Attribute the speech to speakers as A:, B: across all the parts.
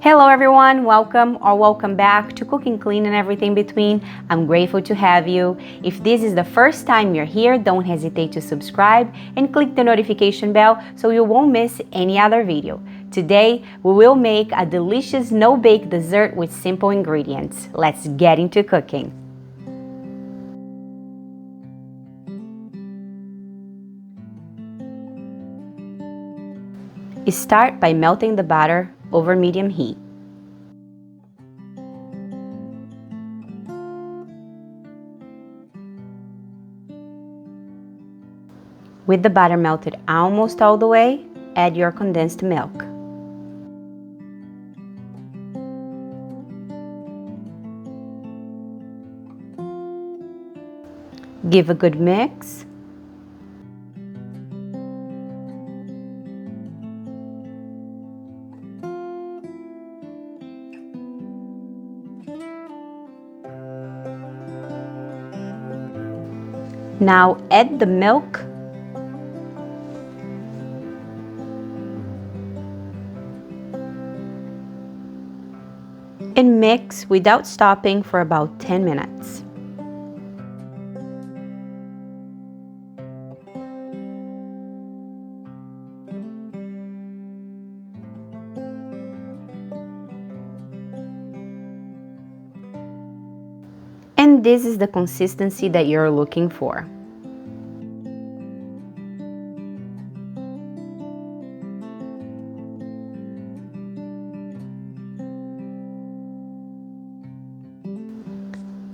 A: Hello everyone, welcome back to Cooking Clean and Everything Between. I'm grateful to have you. If this is the first time you're here, don't hesitate to subscribe and click the notification bell so you won't miss any other video. Today, we will make a delicious no-bake dessert with simple ingredients. Let's get into cooking. Start by melting the batter over medium heat. With the batter melted almost all the way, add your condensed milk. Give a good mix. Now add the milk and mix without stopping for about 10 minutes. And this is the consistency that you're looking for.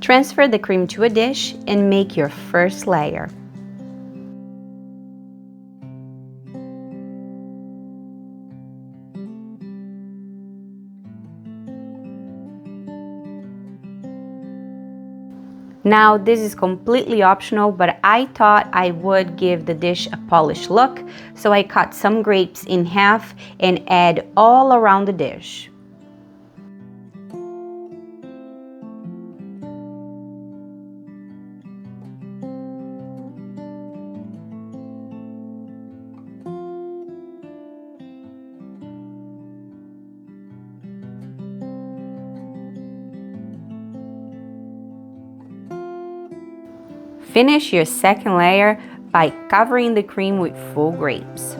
A: Transfer the cream to a dish and make your first layer. Now, this is completely optional, but I thought I would give the dish a polished look, so I cut some grapes in half and add all around the dish. Finish your second layer by covering the cream with full grapes.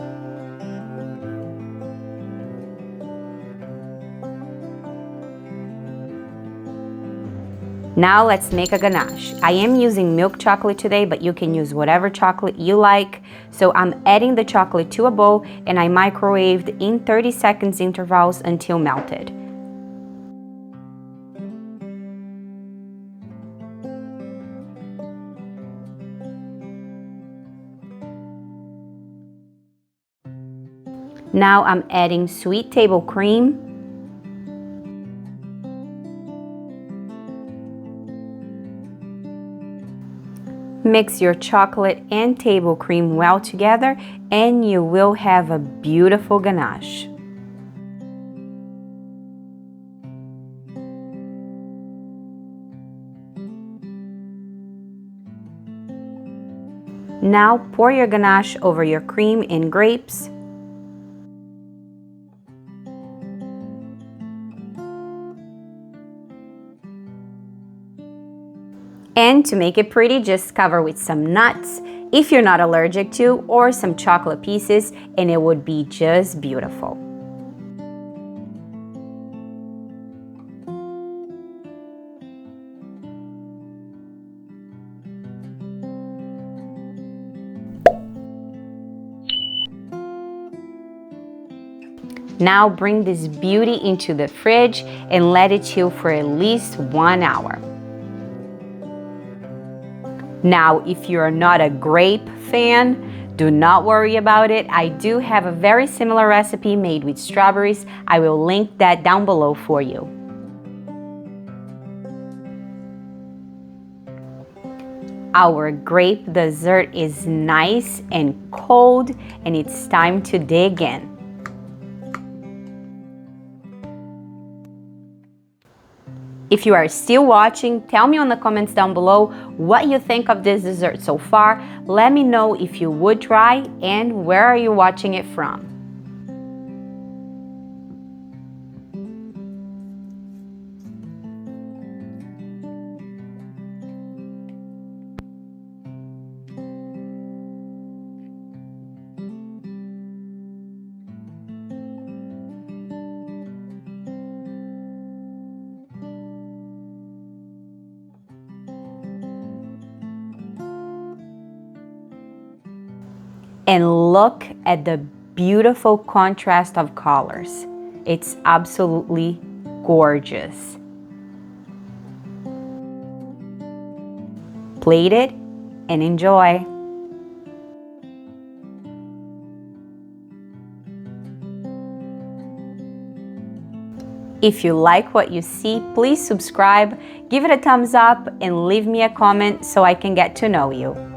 A: Now let's make a ganache. I am using milk chocolate today, but you can use whatever chocolate you like. So I'm adding the chocolate to a bowl and I microwaved in 30 seconds intervals until melted. Now I'm adding sweet table cream, mix your chocolate and table cream well together and you will have a beautiful ganache. Now pour your ganache over your cream and grapes. And to make it pretty, just cover with some nuts, if you're not allergic to, or some chocolate pieces, and it would be just beautiful. Now bring this beauty into the fridge and let it chill for at least 1 hour. Now, if you're not a grape fan, do not worry about it. I do have a very similar recipe made with strawberries. I will link that down below for you. Our grape dessert is nice and cold, and it's time to dig in. If you are still watching, tell me on the comments down below what you think of this dessert so far. Let me know if you would try and where are you watching it from. And look at the beautiful contrast of colors. It's absolutely gorgeous. Plate it and enjoy. If you like what you see, please subscribe, give it a thumbs up, and leave me a comment so I can get to know you.